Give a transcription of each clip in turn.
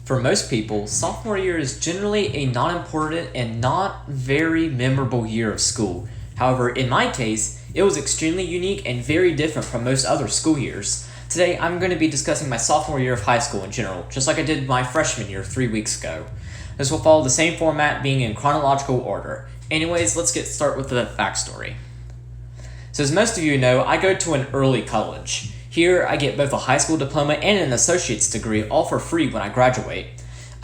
For most people, sophomore year is generally a non-important and not very memorable year of school. However, in my case, it was extremely unique and very different from most other school years. Today, I'm going to be discussing my sophomore year of high school in general, just like I did my freshman year 3 weeks ago. This will follow the same format, being in chronological order. Anyways, let's get started with the backstory. So as most of you know, I go to an early college. Here, I get both a high school diploma and an associate's degree, all for free when I graduate.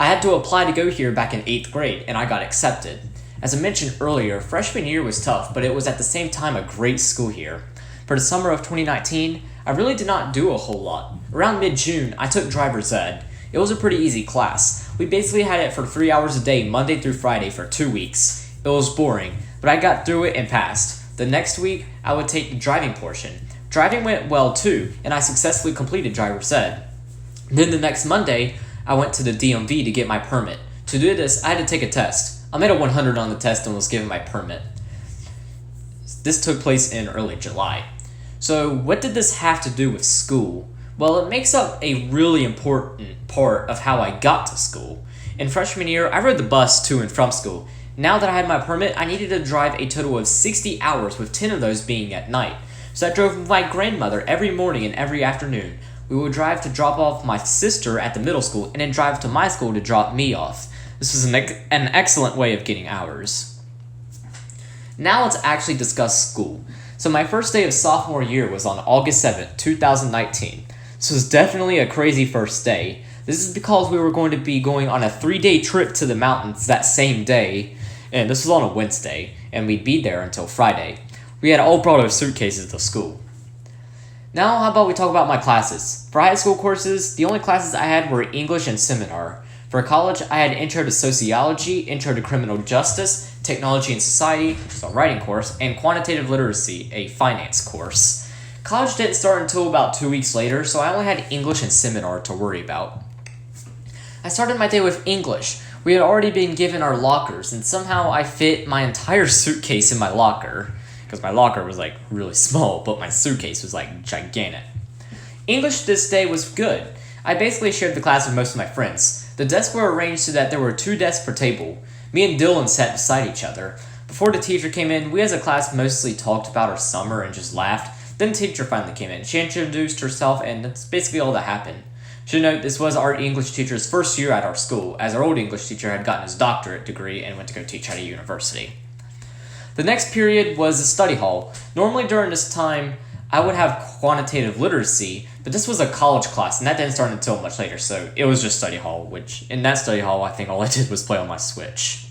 I had to apply to go here back in 8th grade, and I got accepted. As I mentioned earlier, freshman year was tough, but it was at the same time a great school year. For the summer of 2019, I really did not do a whole lot. Around mid-June, I took driver's ed. It was a pretty easy class. We basically had it for 3 hours a day, Monday through Friday, for 2 weeks. It was boring, but I got through it and passed. The next week, I would take the driving portion. Driving went well too, and I successfully completed driver's ed. Then the next Monday, I went to the DMV to get my permit. To do this, I had to take a test. I made a 100 on the test and was given my permit. This took place in early July. So what did this have to do with school? Well, it makes up a really important part of how I got to school. In freshman year, I rode the bus to and from school. Now that I had my permit, I needed to drive a total of 60 hours, with 10 of those being at night. So I drove with my grandmother every morning and every afternoon. We would drive to drop off my sister at the middle school and then drive to my school to drop me off. This was an excellent way of getting hours. Now let's actually discuss school. So my first day of sophomore year was on August 7th, 2019. This was definitely a crazy first day. This is because we were going to be going on a 3-day trip to the mountains that same day, and this was on a Wednesday, and we'd be there until Friday. We had all brought our suitcases to school. Now, how about we talk about my classes? For high school courses, the only classes I had were English and seminar. For college, I had Intro to Sociology, Intro to Criminal Justice, Technology and Society, which is a writing course, and Quantitative Literacy, a finance course. College didn't start until about 2 weeks later, so I only had English and seminar to worry about. I started my day with English. We had already been given our lockers, and somehow I fit my entire suitcase in my locker. Because my locker was like really small, but my suitcase was like gigantic. English this day was good. I basically shared the class with most of my friends. The desks were arranged so that there were 2 desks per table. Me and Dylan sat beside each other. Before the teacher came in, we as a class mostly talked about our summer and just laughed. Then the teacher finally came in. She introduced herself, and that's basically all that happened. Should note, this was our English teacher's first year at our school, as our old English teacher had gotten his doctorate degree and went to go teach at a university. The next period was the study hall. Normally during this time, I would have quantitative literacy, but this was a college class, and that didn't start until much later, so it was just study hall, which, in that study hall, I think all I did was play on my Switch.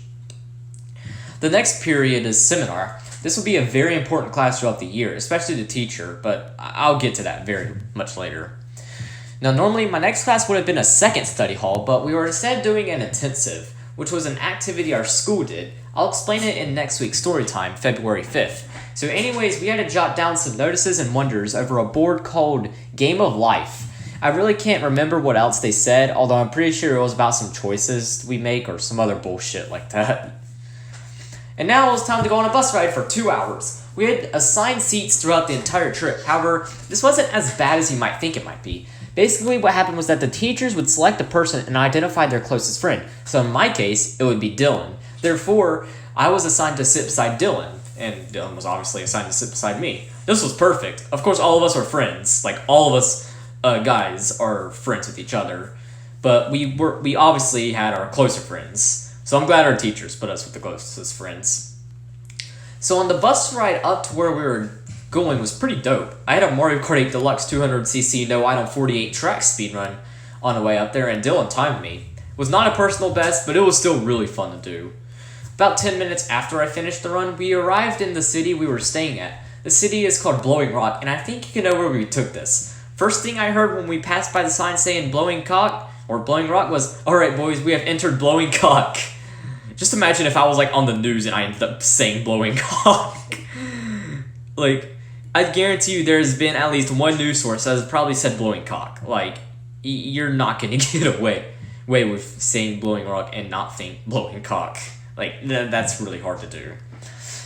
The next period is seminar. This will be a very important class throughout the year, especially the teacher, but I'll get to that very much later. Now, normally my next class would have been a second study hall, but we were instead doing an intensive, which was an activity our school did. I'll explain it in next week's Storytime, February 5th. So anyways, we had to jot down some notices and wonders over a board called Game of Life. I really can't remember what else they said, although I'm pretty sure it was about some choices we make or some other bullshit like that. And now it was time to go on a bus ride for 2 hours. We had assigned seats throughout the entire trip. However, this wasn't as bad as you might think it might be. Basically, what happened was that the teachers would select a person and identify their closest friend. So in my case, it would be Dylan. Therefore, I was assigned to sit beside Dylan, and Dylan was obviously assigned to sit beside me. This was perfect. Of course, all of us are friends. Like, all of us guys are friends with each other. But we obviously had our closer friends. So I'm glad our teachers put us with the closest friends. So on the bus ride up to where we were going was pretty dope. I had a Mario Kart 8 Deluxe 200cc no idle 48 track speedrun on the way up there, and Dylan timed me. It was not a personal best, but it was still really fun to do. About 10 minutes after I finished the run, we arrived in the city we were staying at. The city is called Blowing Rock, and I think you can know where we took this. First thing I heard when we passed by the sign saying Blowing Rock was, "Alright boys, we have entered Blowing Cock." Just imagine if I was like on the news and I ended up saying Blowing Cock. Like, I guarantee you there's been at least one news source that has probably said Blowing Cock. Like, you're not gonna get away with saying Blowing Rock and not think Blowing Cock. Like, that's really hard to do.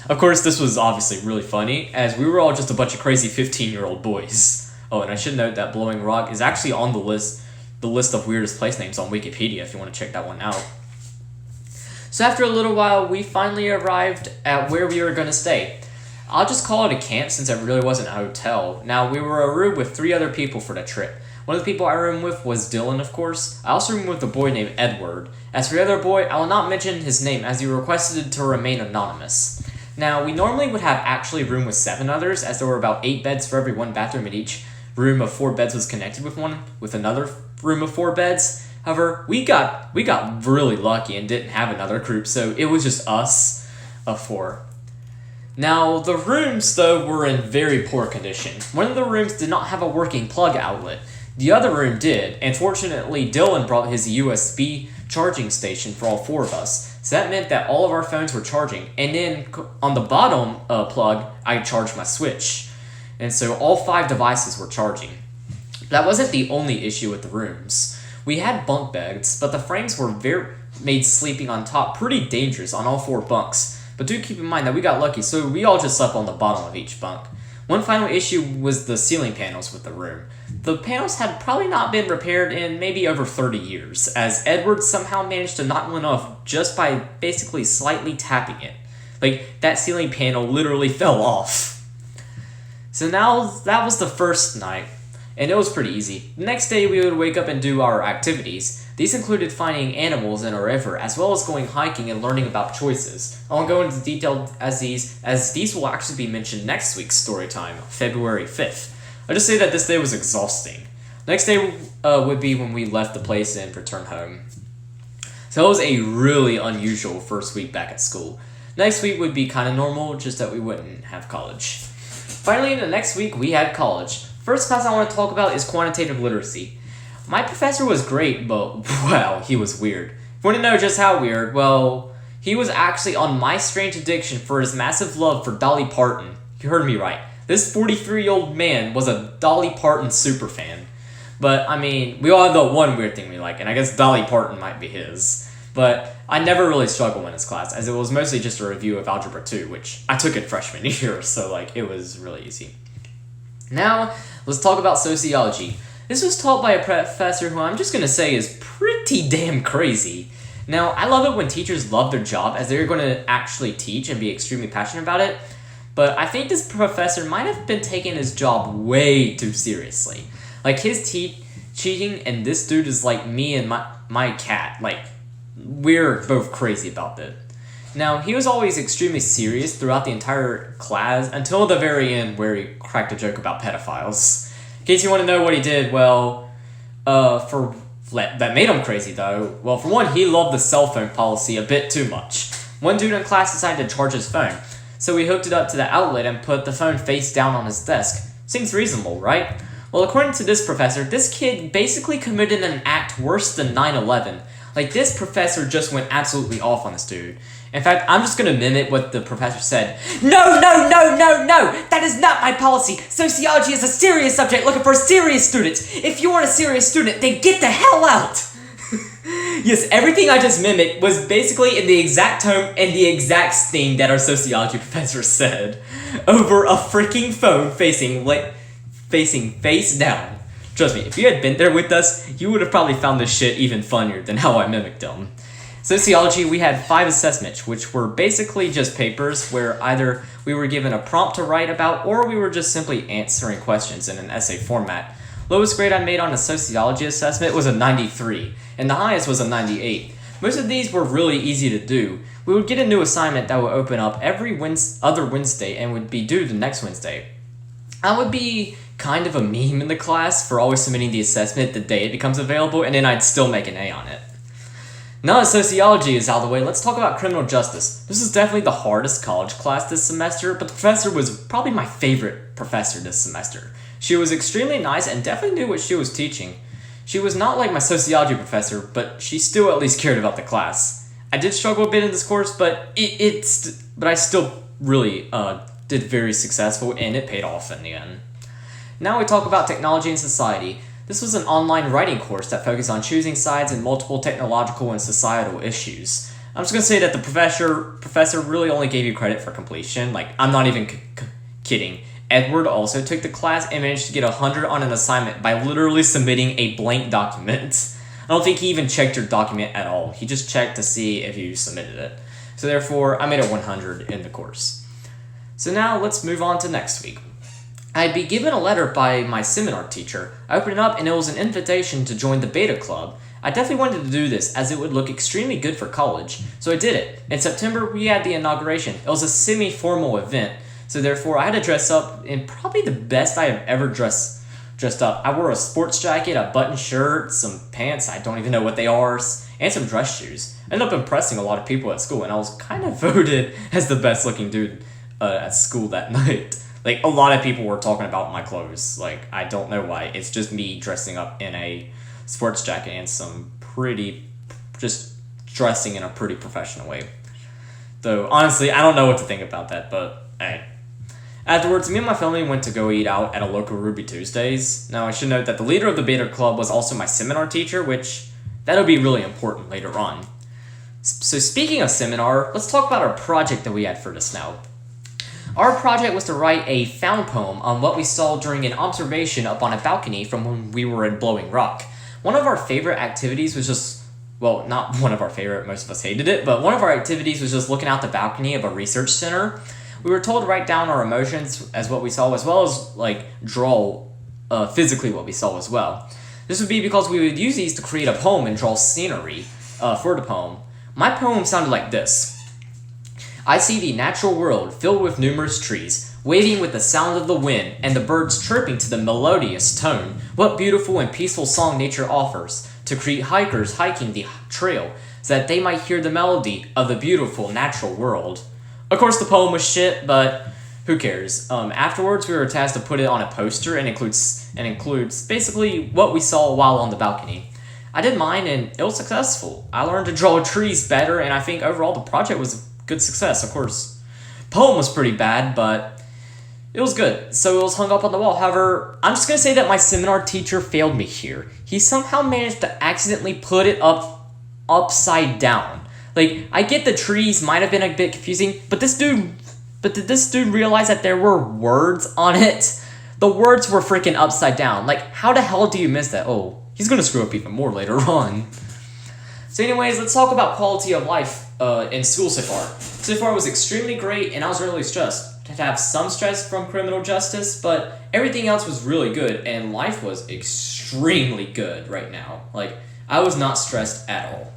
Of course, this was obviously really funny, as we were all just a bunch of crazy 15-year-old boys. Oh, and I should note that Blowing Rock is actually on the list the list of weirdest place names on Wikipedia if you want to check that one out. So after a little while, we finally arrived at where we were going to stay. I'll just call it a camp since it really wasn't a hotel. Now, we were a room with 3 other people for the trip. One of the people I roomed with was Dylan, of course. I also roomed with a boy named Edward. As for the other boy, I will not mention his name as he requested to remain anonymous. Now, we normally would have actually room with 7 others, as there were about 8 beds for every 1 bathroom, and each room of 4 beds was connected with another room of 4 beds. However, we got really lucky and didn't have another group, so it was just us of 4. Now, the rooms, though, were in very poor condition. One of the rooms did not have a working plug outlet. The other room did, and fortunately, Dylan brought his USB charging station for all 4 of us. So that meant that all of our phones were charging, and then on the bottom plug, I charged my Switch. And so all 5 devices were charging. That wasn't the only issue with the rooms. We had bunk beds, but the frames were made sleeping on top pretty dangerous on all 4 bunks. But do keep in mind that we got lucky, so we all just slept on the bottom of each bunk. One final issue was the ceiling panels with the room. The panels had probably not been repaired in maybe over 30 years, as Edward somehow managed to knock one off just by basically slightly tapping it. Like, that ceiling panel literally fell off. So now, that was the first night, and it was pretty easy. The next day, we would wake up and do our activities. These included finding animals in a river, as well as going hiking and learning about choices. I won't go into detail as these will actually be mentioned next week's story time, February 5th. I'll just say that this day was exhausting. Next day would be when we left the place and returned home. So it was a really unusual first week back at school. Next week would be kind of normal, just that we wouldn't have college. Finally, the next week we had college. First class I want to talk about is quantitative literacy. My professor was great, but wow, he was weird. If you want to know just how weird, well, he was actually on my strange addiction for his massive love for Dolly Parton. You heard me right. This 43-year-old man was a Dolly Parton superfan. But, I mean, we all have the one weird thing we like, and I guess Dolly Parton might be his. But I never really struggled in his class, as it was mostly just a review of Algebra 2, which I took in freshman year, so, it was really easy. Now, let's talk about sociology. This was taught by a professor who I'm just going to say is pretty damn crazy. Now, I love it when teachers love their job, as they're going to actually teach and be extremely passionate about it. But I think this professor might have been taking his job way too seriously. His cheating, and this dude is like me and my cat. We're both crazy about it. Now, he was always extremely serious throughout the entire class, until the very end where he cracked a joke about pedophiles. In case you want to know what he did, that made him crazy though. Well, for one, he loved the cell phone policy a bit too much. One dude in class decided to charge his phone, so he hooked it up to the outlet and put the phone face down on his desk. Seems reasonable, right? Well, according to this professor, this kid basically committed an act worse than 9/11. This professor just went absolutely off on this dude. In fact, I'm just going to mimic what the professor said. No! That is not my policy! Sociology is a serious subject looking for serious students! If you aren't a serious student, then get the hell out! Yes, everything I just mimicked was basically in the exact tone and the exact thing that our sociology professor said. Over a freaking phone facing face down. Trust me, if you had been there with us, you would have probably found this shit even funnier than how I mimicked them. Sociology, we had 5 assessments, which were basically just papers where either we were given a prompt to write about or we were just simply answering questions in an essay format. Lowest grade I made on a sociology assessment was a 93, and the highest was a 98. Most of these were really easy to do. We would get a new assignment that would open up every other Wednesday and would be due the next Wednesday. I would be kind of a meme in the class for always submitting the assessment the day it becomes available, and then I'd still make an A on it. Now that sociology is out of the way, let's talk about criminal justice. This is definitely the hardest college class this semester, but the professor was probably my favorite professor this semester. She was extremely nice and definitely knew what she was teaching. She was not like my sociology professor, but she still at least cared about the class. I did struggle a bit in this course, but I still really did very successful, and it paid off in the end. Now we talk about technology and society. This was an online writing course that focused on choosing sides in multiple technological and societal issues. I'm just going to say that the professor really only gave you credit for completion. I'm not even kidding. Edward also took the class and managed to get 100 on an assignment by literally submitting a blank document. I don't think he even checked your document at all. He just checked to see if you submitted it. So therefore, I made a 100 in the course. So now let's move on to next week. I'd be given a letter by my seminar teacher. I opened it up and it was an invitation to join the beta club. I definitely wanted to do this as it would look extremely good for college, so I did it. In September, we had the inauguration. It was a semi-formal event, so therefore I had to dress up in probably the best I have ever dressed up. I wore a sports jacket, a button shirt, some pants, I don't even know what they are, and some dress shoes. I ended up impressing a lot of people at school, and I was kind of voted as the best looking dude at school that night. Like, a lot of people were talking about my clothes. Like, I don't know why. It's just me dressing up in a sports jacket and just dressing in a pretty professional way. Though, honestly, I don't know what to think about that, but hey. Afterwards, me and my family went to go eat out at a local Ruby Tuesdays. Now, I should note that the leader of the beta club was also my seminar teacher, which that'll be really important later on. So speaking of seminar, let's talk about our project that we had for this now. Our project was to write a found poem on what we saw during an observation up on a balcony from when we were in Blowing Rock. One of our favorite activities was just, well, not one of our favorite, most of us hated it, but one of our activities was just looking out the balcony of a research center. We were told to write down our emotions as what we saw, as well as, draw physically what we saw as well. This would be because we would use these to create a poem and draw scenery for the poem. My poem sounded like this. I see the natural world filled with numerous trees, waving with the sound of the wind and the birds chirping to the melodious tone. What beautiful and peaceful song nature offers to greet hikers hiking the trail, so that they might hear the melody of the beautiful natural world. Of course, the poem was shit, but who cares? Afterwards, we were tasked to put it on a poster and includes basically what we saw while on the balcony. I did mine and it was successful. I learned to draw trees better, and I think overall the project was a good success, of course. Poem was pretty bad, but it was good, so it was hung up on the wall. However, I'm just going to say that my seminar teacher failed me here. He somehow managed to accidentally put it upside down. Like, I get the trees might have been a bit confusing, but did this dude realize that there were words on it? The words were freaking upside down. Like, how the hell do you miss that? Oh, he's going to screw up even more later on. So anyways, let's talk about quality of life in school so far. So far it was extremely great, and I was really stressed. To have some stress from criminal justice, but everything else was really good, and life was extremely good right now. Like, I was not stressed at all.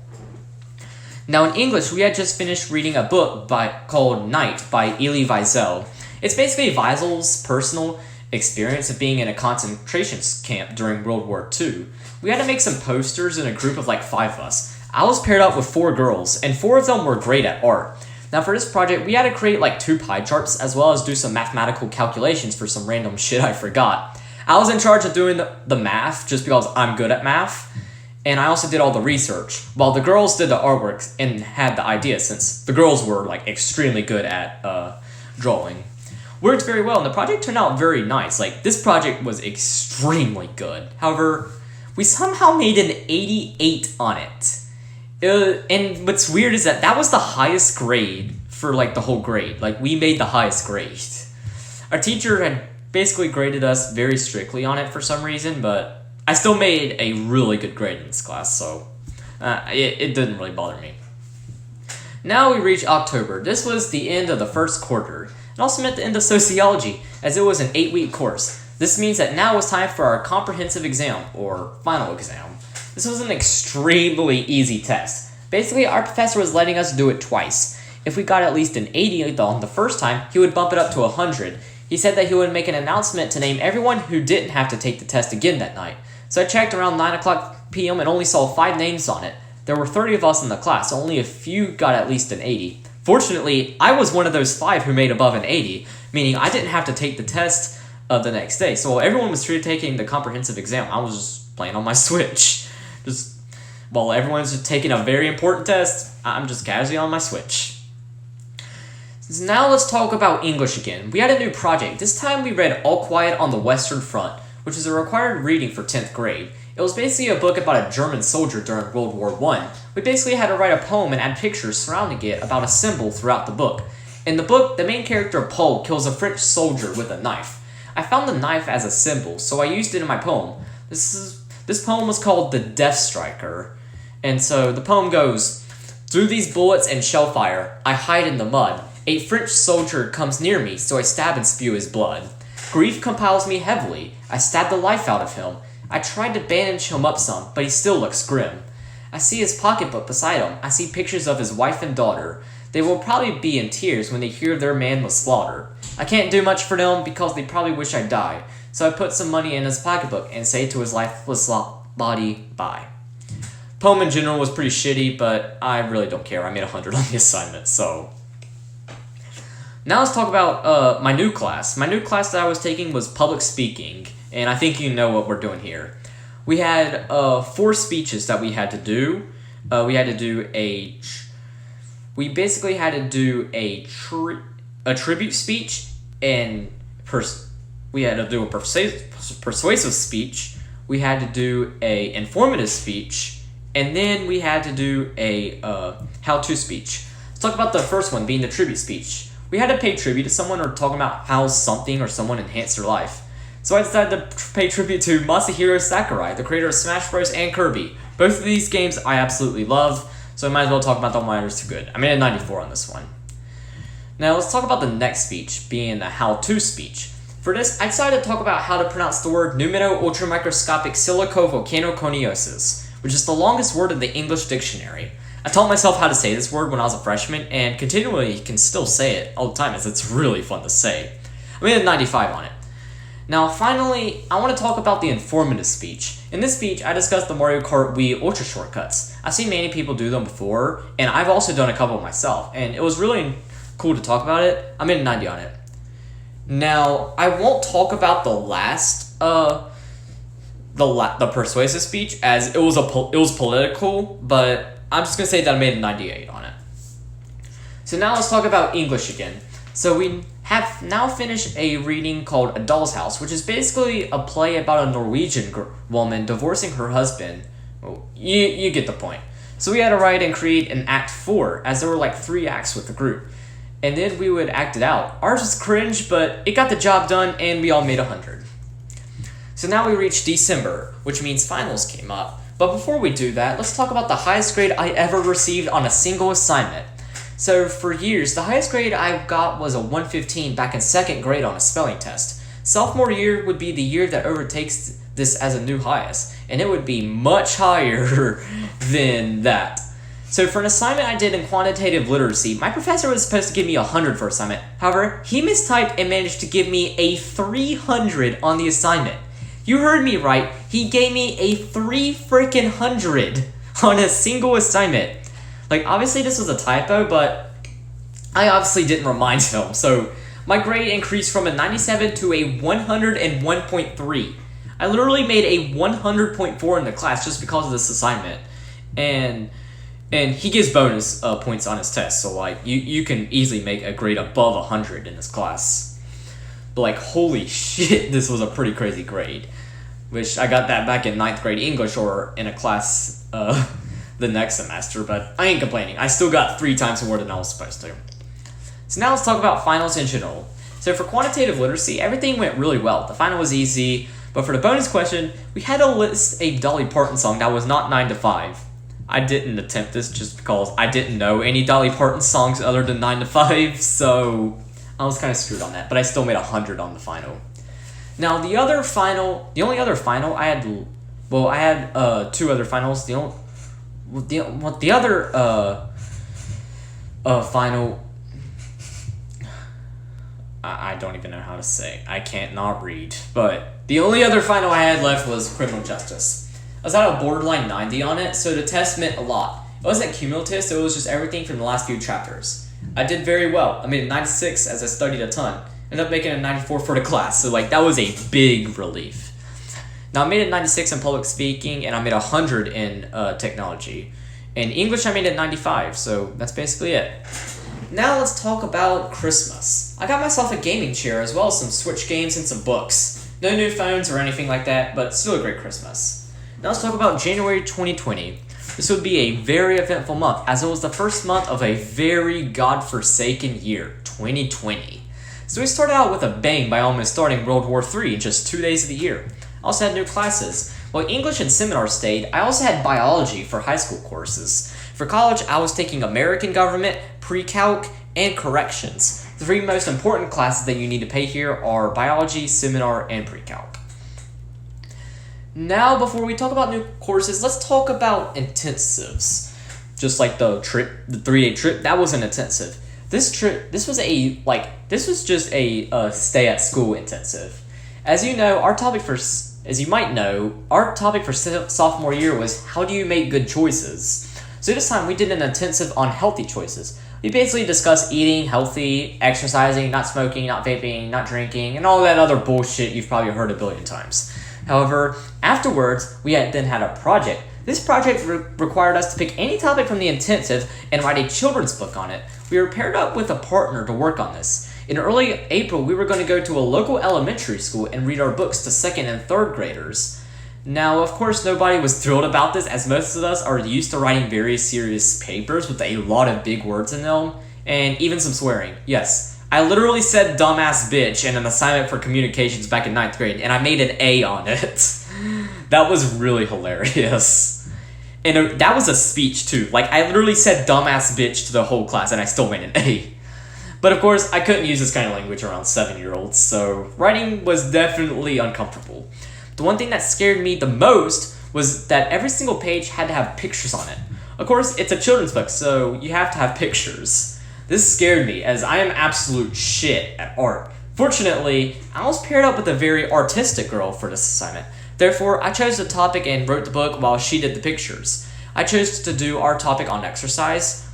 Now in English, we had just finished reading a book called Night by Elie Wiesel. It's basically Wiesel's personal experience of being in a concentration camp during World War II. We had to make some posters in a group of 5 of us. I was paired up with 4 girls, and 4 of them were great at art. Now for this project, we had to create 2 pie charts, as well as do some mathematical calculations for some random shit I forgot. I was in charge of doing the math, just because I'm good at math, and I also did all the research, while the girls did the artwork and had the ideas, since the girls were extremely good at drawing. Worked very well, and the project turned out very nice. This project was extremely good. However, we somehow made an 88 on it. And what's weird is that was the highest grade for the whole grade. We made the highest grade. Our teacher had basically graded us very strictly on it for some reason, but I still made a really good grade in this class, so it didn't really bother me. Now we reach October. This was the end of the first quarter. It also meant the end of sociology, as it was an 8-week course. This means that now was time for our comprehensive exam, or final exam. This was an extremely easy test. Basically, our professor was letting us do it twice. If we got at least an 80 on the first time, he would bump it up to 100. He said that he would make an announcement to name everyone who didn't have to take the test again that night. So I checked around 9 o'clock p.m. and only saw 5 names on it. There were 30 of us in the class, so only a few got at least an 80. Fortunately, I was one of those 5 who made above an 80, meaning I didn't have to take the test the next day. So while everyone was taking the comprehensive exam, I was just playing on my Switch. While everyone's just taking a very important test, I'm just casually on my Switch. So now let's talk about English again. We had a new project. This time we read All Quiet on the Western Front, which is a required reading for 10th grade. It was basically a book about a German soldier during World War I. We basically had to write a poem and add pictures surrounding it about a symbol throughout the book. In the book, the main character Paul kills a French soldier with a knife. I found the knife as a symbol, so I used it in my poem. This poem was called The Death Striker. And so the poem goes, "Through these bullets and shell fire, I hide in the mud. A French soldier comes near me, so I stab and spew his blood. Grief compels me heavily. I stab the life out of him. I tried to bandage him up some, but he still looks grim. I see his pocketbook beside him. I see pictures of his wife and daughter. They will probably be in tears when they hear their man was slaughtered. I can't do much for them because they probably wish I'd die. So I put some money in his pocketbook and say to his lifeless body, bye." Poem in general was pretty shitty, but I really don't care. I made 100 on the assignment, so. Now let's talk about my new class. My new class that I was taking was public speaking, and I think you know what we're doing here. We had 4 speeches that we had to do. We basically had to do a tribute speech, and we had to do a persuasive speech. We had to do a informative speech, and then we had to do a how-to speech. Let's talk about the first one, being the tribute speech. We had to pay tribute to someone or talk about how something or someone enhanced their life. So I decided to pay tribute to Masahiro Sakurai, the creator of Smash Bros. And Kirby. Both of these games I absolutely love, so I might as well talk about them while they're too good. I made a 94 on this one. Now let's talk about the next speech, being the how-to speech. For this, I decided to talk about how to pronounce the word numino-ultramicroscopic silicovolcanoconiosis, which is the longest word in the English dictionary. I taught myself how to say this word when I was a freshman, and continually can still say it all the time, as it's really fun to say. I made a 95 on it. Now, finally, I want to talk about the informative speech. In this speech, I discussed the Mario Kart Wii Ultra Shortcuts. I've seen many people do them before, and I've also done a couple myself, and it was really cool to talk about it. I made a 90 on it. Now, I won't talk about the last, the persuasive speech, as it was political, but I'm just going to say that I made a 98 on it. So now let's talk about English again. So we have now finished a reading called A Doll's House, which is basically a play about a Norwegian woman divorcing her husband. Well, you get the point. So we had to write and create an act 4, as there were like 3 acts with the group. And then we would act it out. Ours was cringe, but it got the job done, and we all made 100. So now we reached December, which means finals came up. But before we do that, let's talk about the highest grade I ever received on a single assignment. So for years, the highest grade I got was a 115 back in 2nd grade on a spelling test. Sophomore year would be the year that overtakes this as a new highest, and it would be much higher than that. So for an assignment I did in quantitative literacy, my professor was supposed to give me 100 for assignment. However, he mistyped and managed to give me a 300 on the assignment. You heard me right, he gave me a 300 on a single assignment. Like, obviously this was a typo, but I obviously didn't remind him, so my grade increased from a 97 to a 101.3. I literally made a 100.4 in the class just because of this assignment. And he gives bonus points on his test, so like you can easily make a grade above 100 in this class. But like, holy shit, this was a pretty crazy grade. Wish I got that back in 9th grade English or in a class the next semester, but I ain't complaining. I still got 3 times more than I was supposed to. So now let's talk about finals in general. So for quantitative literacy, everything went really well. The final was easy, but for the bonus question, we had to list a Dolly Parton song that was not 9 to 5. I didn't attempt this just because I didn't know any Dolly Parton songs other than 9 to 5, so I was kind of screwed on that, but I still made 100 on the final. Now the only other final I had, well, I had 2 other finals. The other final, I don't even know how to say. I can't not read. But the only other final I had left was criminal justice. I was at a borderline 90 on it, so the test meant a lot. It wasn't cumulative, so it was just everything from the last few chapters. I did very well. I made a 96 as I studied a ton. Ended up making a 94 for the class, so like that was a big relief. Now I made a 96 in public speaking, and I made 100 in technology. In English, I made a 95, so that's basically it. Now let's talk about Christmas. I got myself a gaming chair as well as some Switch games and some books. No new phones or anything like that, but still a great Christmas. Now let's talk about January 2020. This would be a very eventful month, as it was the first month of a very godforsaken year, 2020. So we started out with a bang by almost starting World War III in just 2 days of the year. I also had new classes. While English and seminar stayed, I also had biology for high school courses. For college, I was taking American government, pre-calc, and corrections. The three most important classes that you need to pay here are biology, seminar, and pre-calc. Now, before we talk about new courses, let's talk about intensives. Just like the 3-day trip, that was an intensive. This was just a stay at school intensive. As you might know, our topic for sophomore year was how do you make good choices. So this time we did an intensive on healthy choices. We basically discussed eating healthy, exercising, not smoking, not vaping, not drinking, and all that other bullshit you've probably heard a billion times. However, afterwards, we then had a project. This project required us to pick any topic from the intensive and write a children's book on it. We were paired up with a partner to work on this. In early April, we were going to go to a local elementary school and read our books to 2nd and 3rd graders. Now, of course, nobody was thrilled about this, as most of us are used to writing very serious papers with a lot of big words in them, and even some swearing. Yes, I literally said dumbass bitch in an assignment for communications back in 9th grade, and I made an A on it. That was really hilarious. And that was a speech, too. Like, I literally said dumbass bitch to the whole class, and I still made an A. But of course, I couldn't use this kind of language around 7-year-olds, so writing was definitely uncomfortable. The one thing that scared me the most was that every single page had to have pictures on it. Of course, it's a children's book, so you have to have pictures. This scared me, as I am absolute shit at art. Fortunately, I was paired up with a very artistic girl for this assignment. Therefore, I chose the topic and wrote the book while she did the pictures. I chose to do our topic on exercise.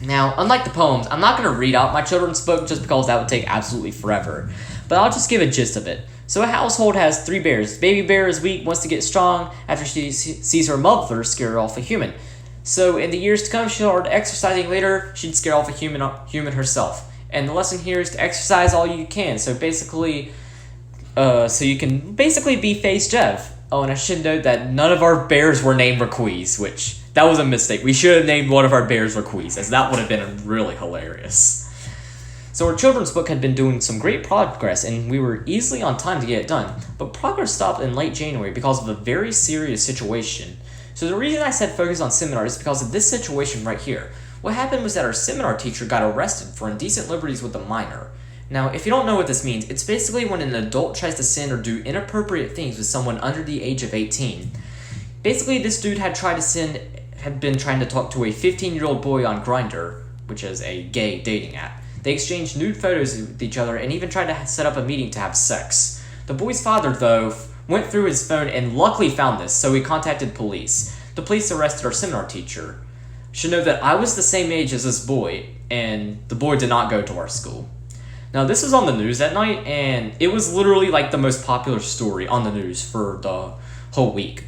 Now, unlike the poems, I'm not going to read out my children's book just because that would take absolutely forever. But I'll just give a gist of it. So a household has 3 bears. Baby bear is weak, wants to get strong. After she sees her mother scare off a human. So in the years to come, she'll start exercising later. She'd scare off a human herself. And the lesson here is to exercise all you can. So basically, so you can basically be Face Jeff. Oh, and I should note that none of our bears were named Raquise, which that was a mistake. We should have named one of our bears Raquise, as that would have been really hilarious. So our children's book had been doing some great progress, and we were easily on time to get it done. But progress stopped in late January because of a very serious situation. So the reason I said focus on seminar is because of this situation right here. What happened was that our seminar teacher got arrested for indecent liberties with a minor. Now, if you don't know what this means, it's basically when an adult tries to sin or do inappropriate things with someone under the age of 18. Basically, this dude had been trying to talk to a 15-year-old boy on Grindr, which is a gay dating app. They exchanged nude photos with each other and even tried to set up a meeting to have sex. The boy's father, though, went through his phone and luckily found this, so he contacted police. The police arrested our seminar teacher. Should know that I was the same age as this boy, and the boy did not go to our school. Now, this was on the news that night, and it was literally like the most popular story on the news for the whole week.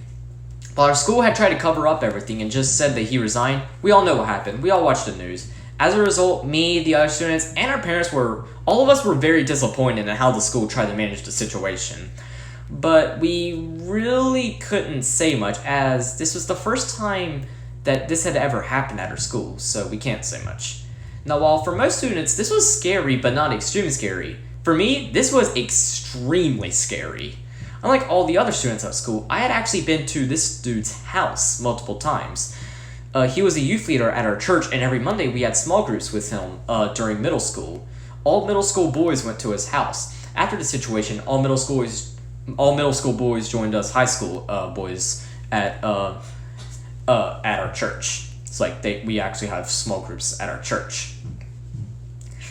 While our school had tried to cover up everything and just said that he resigned, we all know what happened. We all watched the news. As a result, me, the other students, and our parents all of us were very disappointed in how the school tried to manage the situation. But we really couldn't say much, as this was the first time that this had ever happened at our school, so we can't say much. Now, while for most students, this was scary, but not extremely scary, for me, this was extremely scary. Unlike all the other students at school, I had actually been to this dude's house multiple times. He was a youth leader at our church, and every Monday we had small groups with him during middle school. All middle school boys went to his house. After the situation, all middle school boys joined us high school boys at our church. It's like we actually have small groups at our church.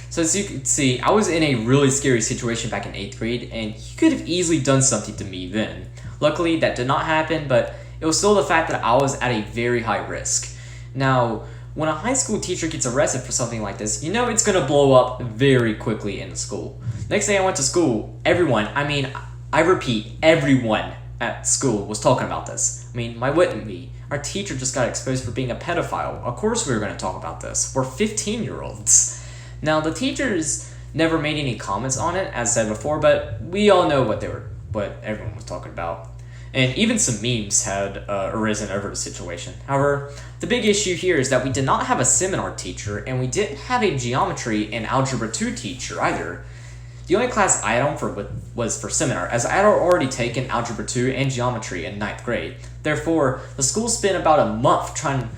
So as you can see, I was in a really scary situation back in 8th grade, and he could have easily done something to me then. Luckily, that did not happen, but it was still the fact that I was at a very high risk. Now, when a high school teacher gets arrested for something like this, you know it's going to blow up very quickly in the school. Next day I went to school, I repeat, everyone at school was talking about this. Why wouldn't we? Our teacher just got exposed for being a pedophile. Of course we were going to talk about this. We're 15-year-olds. Now, the teachers never made any comments on it, as said before, but we all know what everyone was talking about. and even some memes had arisen over the situation. However, the big issue here is that we did not have a seminar teacher, and we didn't have a geometry and algebra 2 teacher either. The only class I had on was for seminar, as I had already taken algebra 2 and geometry in 9th grade. Therefore, the school spent about a month trying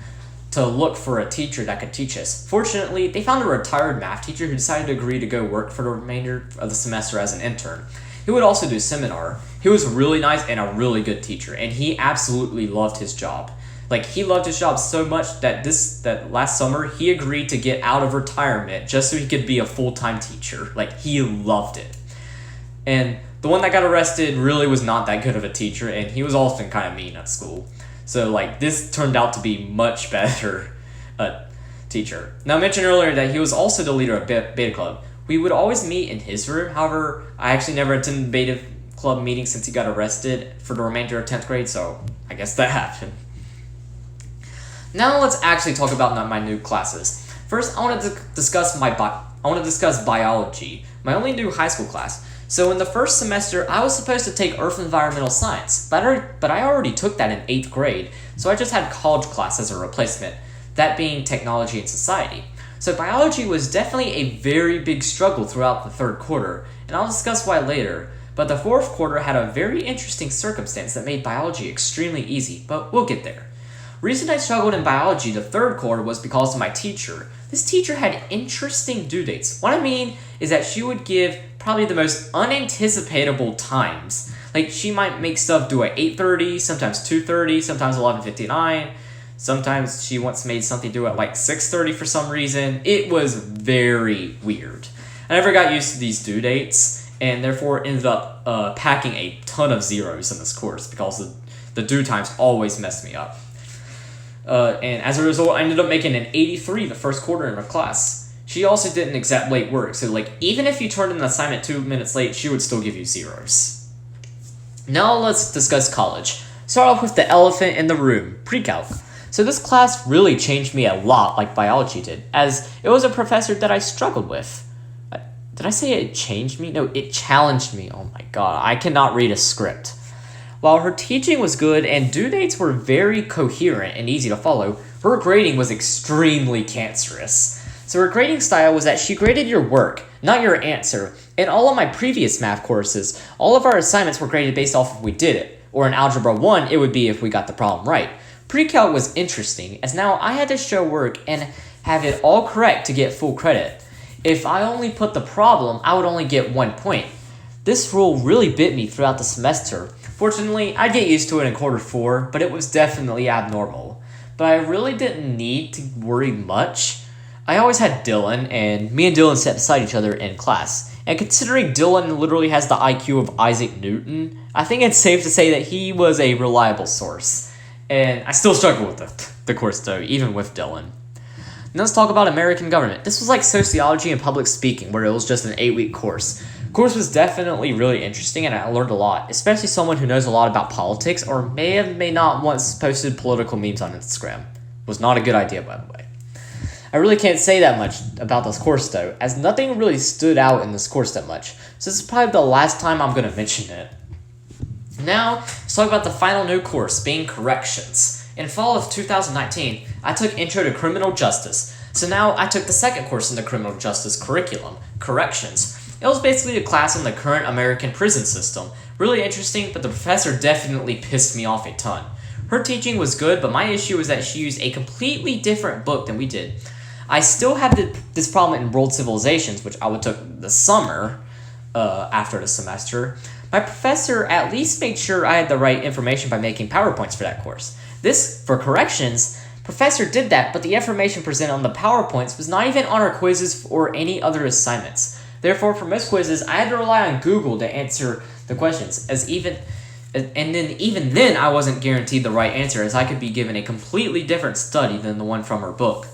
to look for a teacher that could teach us. Fortunately, they found a retired math teacher who decided to agree to go work for the remainder of the semester as an intern. He would also do seminar. He was really nice and a really good teacher, and he absolutely loved his job. Like, he loved his job so much that last summer, he agreed to get out of retirement just so he could be a full-time teacher. Like, he loved it. And the one that got arrested really was not that good of a teacher, and he was often kind of mean at school. So, like, this turned out to be much better teacher. Now, I mentioned earlier that he was also the leader of Beta Club. We would always meet in his room. However, I actually never attended Beta Club meetings since he got arrested for the remainder of 10th grade, so I guess that happened. Now let's actually talk about my new classes. First, I want to discuss biology, my only new high school class. So in the first semester, I was supposed to take Earth Environmental Science, but I already took that in 8th grade, so I just had college class as a replacement, that being Technology and Society. So biology was definitely a very big struggle throughout the 3rd quarter, and I'll discuss why later, but the 4th quarter had a very interesting circumstance that made biology extremely easy, but we'll get there. Reason I struggled in biology the 3rd quarter was because of my teacher. This teacher had interesting due dates. What I mean is that she would give probably the most unanticipatable times. Like, she might make stuff due at 8:30, sometimes 2:30, sometimes 11:59. Sometimes she once made something due at like 6:30 for some reason. It was very weird. I never got used to these due dates, and therefore ended up packing a ton of zeros in this course because the due times always messed me up. And as a result, I ended up making an 83 the 1st quarter in her class. She also didn't accept late work, so like even if you turned in an assignment 2 minutes late, she would still give you zeros. Now let's discuss college. Start off with the elephant in the room, pre-calc. So this class really changed me a lot like biology did, as it was a professor that I struggled with. Did I say it changed me? No, it challenged me. Oh my god, I cannot read a script. While her teaching was good and due dates were very coherent and easy to follow, her grading was extremely cancerous. So her grading style was that she graded your work, not your answer. In all of my previous math courses, all of our assignments were graded based off if we did it, or in Algebra 1, it would be if we got the problem right. Pre-calc was interesting, as now I had to show work and have it all correct to get full credit. If I only put the problem, I would only get 1 point. This rule really bit me throughout the semester. Fortunately, I'd get used to it in quarter 4, but it was definitely abnormal. But I really didn't need to worry much. I always had Dylan, and me and Dylan sat beside each other in class. And considering Dylan literally has the IQ of Isaac Newton, I think it's safe to say that he was a reliable source. And I still struggle with the course though, even with Dylan. Now let's talk about American government. This was like sociology and public speaking, where it was just an 8-week course. The course was definitely really interesting, and I learned a lot, especially someone who knows a lot about politics or may not once posted political memes on Instagram. Was not a good idea, by the way. I really can't say that much about this course though, as nothing really stood out in this course that much, so this is probably the last time I'm going to mention it. Now, let's talk about the final new course, being corrections. In fall of 2019, I took Intro to Criminal Justice, so now I took the second course in the criminal justice curriculum, corrections. It was basically a class on the current American prison system. Really interesting, but the professor definitely pissed me off a ton. Her teaching was good, but my issue was that she used a completely different book than we did. I still had this problem in World Civilizations, which I would took the summer after the semester. My professor at least made sure I had the right information by making PowerPoints for that course. This, for corrections, professor did that, but the information presented on the PowerPoints was not even on our quizzes or any other assignments. Therefore, for most quizzes, I had to rely on Google to answer the questions, even then I wasn't guaranteed the right answer, as I could be given a completely different study than the one from her book.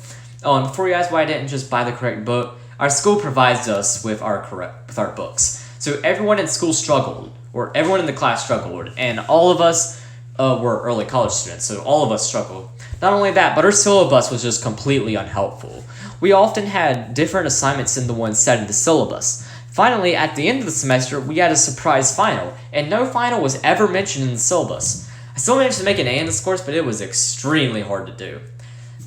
Oh, and before you ask why I didn't just buy the correct book, our school provides us with our books. So everyone in school struggled, or everyone in the class struggled, and all of us were early college students, so all of us struggled. Not only that, but our syllabus was just completely unhelpful. We often had different assignments than the ones set in the syllabus. Finally, at the end of the semester, we had a surprise final, and no final was ever mentioned in the syllabus. I still managed to make an A in this course, but it was extremely hard to do.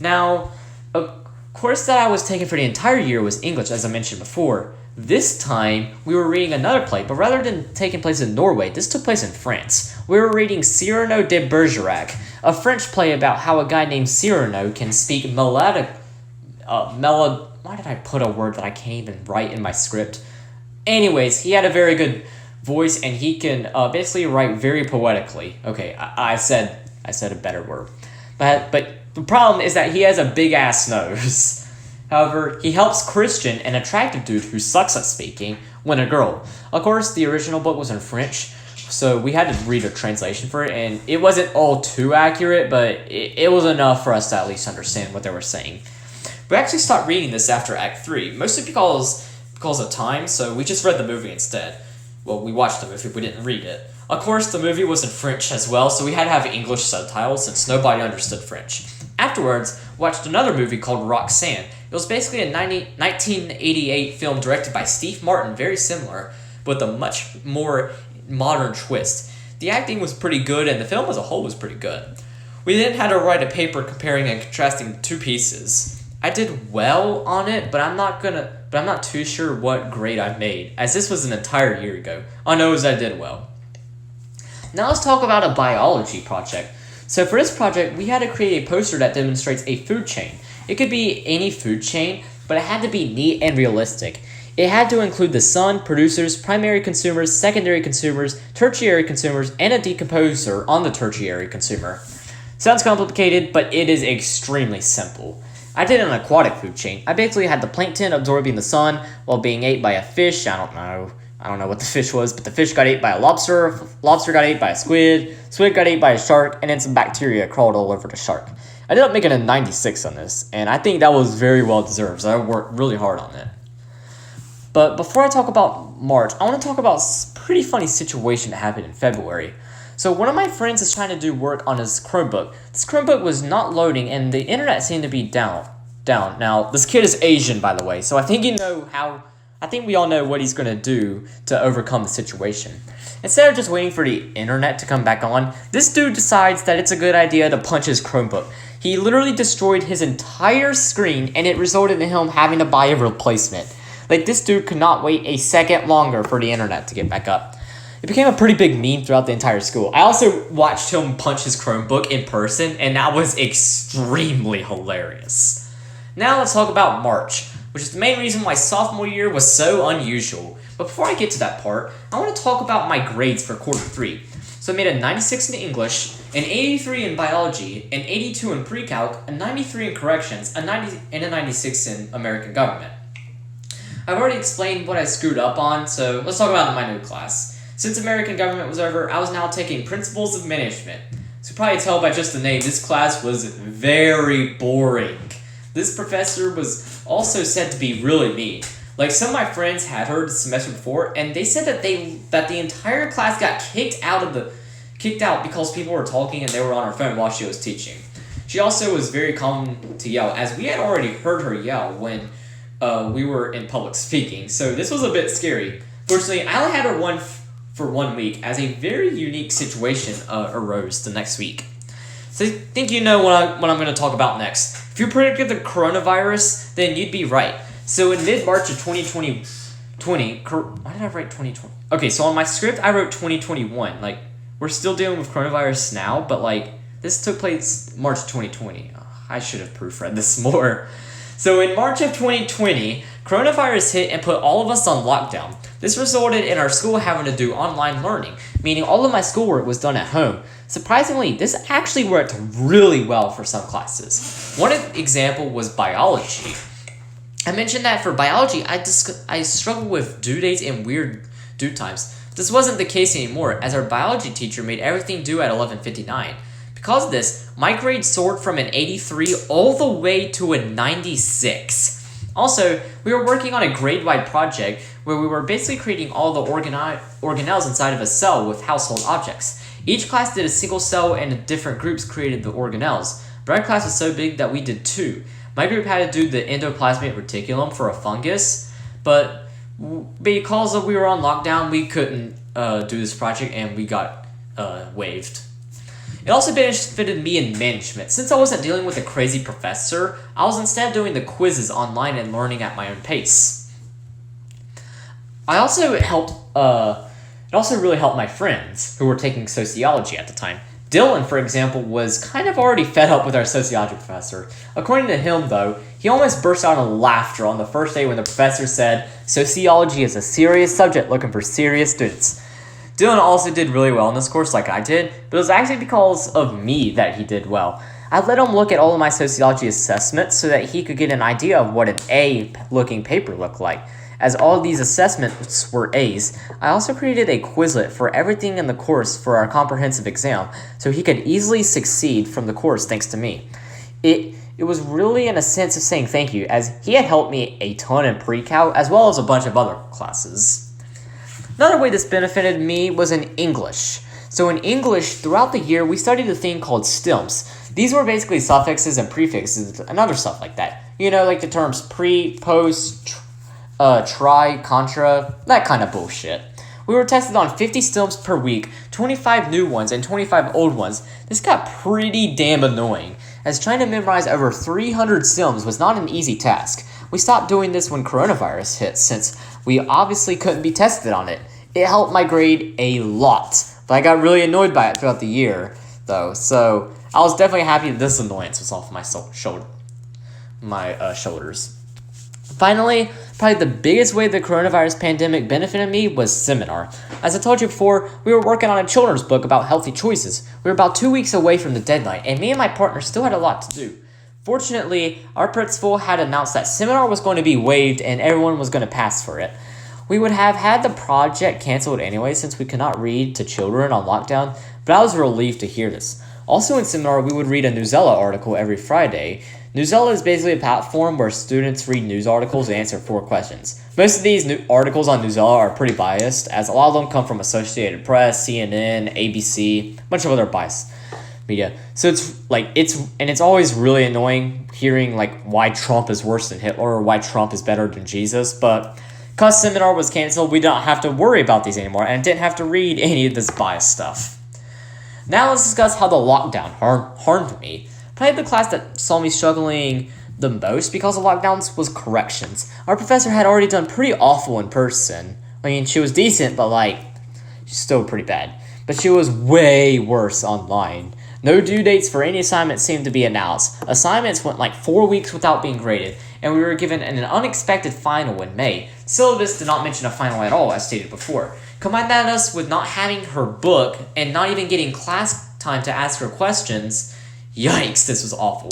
Now, a course that I was taking for the entire year was English, as I mentioned before. This time, we were reading another play, but rather than taking place in Norway, this took place in France. We were reading Cyrano de Bergerac, a French play about how a guy named Cyrano can speak why did I put a word that I can't even write in my script? Anyways, he had a very good voice, and he can basically write very poetically. Okay, I said a better word. But the problem is that he has a big-ass nose. However, he helps Christian, an attractive dude who sucks at speaking, win a girl. Of course, the original book was in French, so we had to read a translation for it, and it wasn't all too accurate, but it was enough for us to at least understand what they were saying. We actually stopped reading this after Act 3, mostly because of time, so we just read the movie instead. Well, we watched the movie, we didn't read it. Of course, the movie was in French as well, so we had to have English subtitles since nobody understood French. Afterwards, we watched another movie called Roxanne. It was basically a 1988 film directed by Steve Martin, very similar, but with a much more modern twist. The acting was pretty good, and the film as a whole was pretty good. We then had to write a paper comparing and contrasting two pieces. I did well on it, but I'm not too sure what grade I made, as this was an entire year ago. All I know is I did well. Now let's talk about a biology project. So for this project, we had to create a poster that demonstrates a food chain. It could be any food chain, but it had to be neat and realistic. It had to include the sun, producers, primary consumers, secondary consumers, tertiary consumers, and a decomposer on the tertiary consumer. Sounds complicated, but it is extremely simple. I did an aquatic food chain. I basically had the plankton absorbing the sun while being ate by a fish. I don't know what the fish was, but the fish got ate by a lobster got ate by a squid got ate by a shark, and then some bacteria crawled all over the shark. I ended up making a 96 on this, and I think that was very well deserved, so I worked really hard on it. But before I talk about March, I want to talk about a pretty funny situation that happened in February. So one of my friends is trying to do work on his Chromebook. This Chromebook was not loading, and the internet seemed to be down. Now, this kid is Asian, by the way, so I think we all know what he's going to do to overcome the situation. Instead of just waiting for the internet to come back on, this dude decides that it's a good idea to punch his Chromebook. He literally destroyed his entire screen, and it resulted in him having to buy a replacement. Like, this dude could not wait a second longer for the internet to get back up. It became a pretty big meme throughout the entire school. I also watched him punch his Chromebook in person, and that was extremely hilarious. Now let's talk about March, which is the main reason why sophomore year was so unusual. But before I get to that part, I want to talk about my grades for quarter 3. So I made a 96 in English, an 83 in biology, an 82 in pre-calc, a 93 in corrections, a 90 and a 96 in American government. I've already explained what I screwed up on, so let's talk about my new class. Since American government was over, I was now taking principles of management. So you can probably tell by just the name, this class was very boring. This professor was also said to be really mean. Like, some of my friends had heard the semester before, and they said that the entire class got kicked out because people were talking and they were on her phone while she was teaching. She also was very common to yell, as we had already heard her yell when we were in public speaking, so this was a bit scary. Fortunately, I only had her for 1 week, as a very unique situation arose the next week. So I think you know what I'm going to talk about next. If you predicted the coronavirus, then you'd be right. So in mid-March of 2020, why did I write 2020? Okay, so on my script, I wrote 2021. Like, we're still dealing with coronavirus now, but like, this took place March 2020. Oh, I should have proofread this more. So in March of 2020, coronavirus hit and put all of us on lockdown. This resulted in our school having to do online learning, meaning all of my schoolwork was done at home. Surprisingly, this actually worked really well for some classes. One example was biology. I mentioned that for biology, I struggled with due dates and weird due times. This wasn't the case anymore, as our biology teacher made everything due at 11:59. Because of this, my grade soared from an 83 all the way to a 96. Also, we were working on a grade-wide project where we were basically creating all the organelles inside of a cell with household objects. Each class did a single cell and different groups created the organelles. But our class was so big that we did 2. My group had to do the endoplasmic reticulum for a fungus, but Because we were on lockdown, we couldn't do this project, and we got waived. It also benefited me in management. Since I wasn't dealing with a crazy professor, I was instead doing the quizzes online and learning at my own pace. It also really helped my friends who were taking sociology at the time. Dylan, for example, was kind of already fed up with our sociology professor. According to him, though, he almost burst out in laughter on the first day when the professor said, "Sociology is a serious subject looking for serious students." Dylan also did really well in this course like I did, but it was actually because of me that he did well. I let him look at all of my sociology assessments so that he could get an idea of what an A-looking paper looked like. As all of these assessments were A's, I also created a Quizlet for everything in the course for our comprehensive exam, so he could easily succeed from the course thanks to me. It was really in a sense of saying thank you, as he had helped me a ton in pre-calc as well as a bunch of other classes. Another way this benefited me was in English. So in English, throughout the year, we studied a thing called stems. These were basically suffixes and prefixes and other stuff like that. You know, like the terms pre, post, try, contra, that kind of bullshit. We were tested on 50 stems per week, 25 new ones, and 25 old ones. This got pretty damn annoying, as trying to memorize over 300 stems was not an easy task. We stopped doing this when coronavirus hit, since we obviously couldn't be tested on it. It helped my grade a lot, but I got really annoyed by it throughout the year, though, so I was definitely happy that this annoyance was off my shoulders. Finally, probably the biggest way the coronavirus pandemic benefited me was seminar. As I told you before, we were working on a children's book about healthy choices. We were about 2 weeks away from the deadline, and me and my partner still had a lot to do. Fortunately, our principal had announced that seminar was going to be waived and everyone was going to pass for it. We would have had the project canceled anyway since we could not read to children on lockdown, but I was relieved to hear this. Also in seminar, we would read a Newsella article every Friday. Newsella is basically a platform where students read news articles and answer 4 questions. Most of these articles on Newsella are pretty biased, as a lot of them come from Associated Press, CNN, ABC, a bunch of other biased media. So it's always really annoying hearing why Trump is worse than Hitler or why Trump is better than Jesus, but because seminar was canceled, we don't have to worry about these anymore and didn't have to read any of this biased stuff. Now let's discuss how the lockdown harmed me. Probably the class that saw me struggling the most because of lockdowns was corrections. Our professor had already done pretty awful in person. I mean, she was decent, but she's still pretty bad. But she was way worse online. No due dates for any assignments seemed to be announced. Assignments went 4 weeks without being graded, and we were given an unexpected final in May. Syllabus did not mention a final at all, as stated before. Combine that with not having her book and not even getting class time to ask her questions. Yikes, this was awful.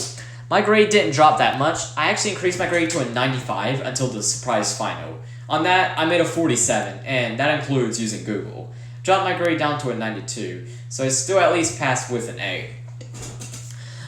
My grade didn't drop that much. I actually increased my grade to a 95 until the surprise final. On that, I made a 47, and that includes using Google. Dropped my grade down to a 92, so I still at least passed with an A.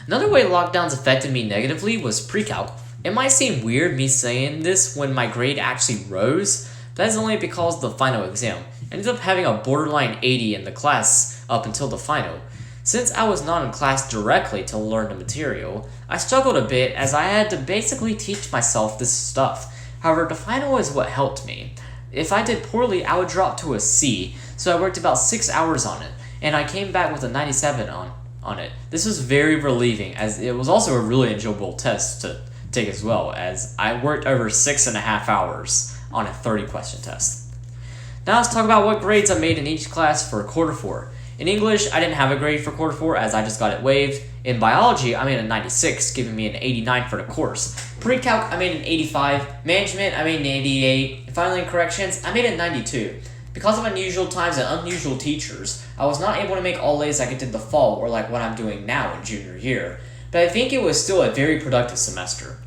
Another way lockdowns affected me negatively was pre-calc. It might seem weird me saying this when my grade actually rose, but that's only because of the final exam. I ended up having a borderline 80 in the class up until the final. Since I was not in class directly to learn the material, I struggled a bit as I had to basically teach myself this stuff. However, the final is what helped me. If I did poorly, I would drop to a C, so I worked about 6 hours on it, and I came back with a 97 on it. This was very relieving, as it was also a really enjoyable test to take as well, as I worked over 6.5 hours on a 30-question test. Now let's talk about what grades I made in each class for quarter 4. In English, I didn't have a grade for quarter 4 as I just got it waived. In biology, I made a 96, giving me an 89 for the course. Pre-calc, I made an 85. Management, I made an 88. And finally, in corrections, I made a 92. Because of unusual times and unusual teachers, I was not able to make all A's like I did the fall or like what I'm doing now in junior year. But I think it was still a very productive semester.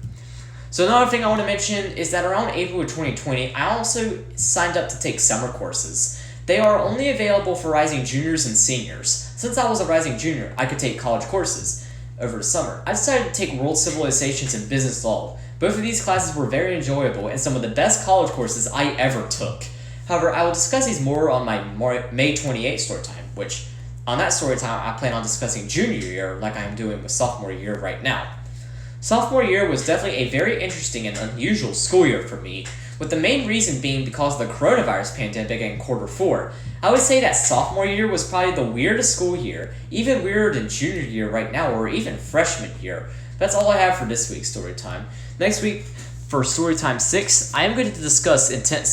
So another thing I want to mention is that around April of 2020, I also signed up to take summer courses. They are only available for rising juniors and seniors. Since I was a rising junior, I could take college courses over the summer. I decided to take World Civilizations and Business Law. Both of these classes were very enjoyable and some of the best college courses I ever took. However, I will discuss these more on my May 28th story time, which on that story time I plan on discussing junior year like I am doing with sophomore year right now. Sophomore year was definitely a very interesting and unusual school year for me, with the main reason being because of the coronavirus pandemic in quarter 4. I would say that sophomore year was probably the weirdest school year, even weirder than junior year right now, or even freshman year. That's all I have for this week's Storytime. Next week, for Storytime 6, I am going to discuss intense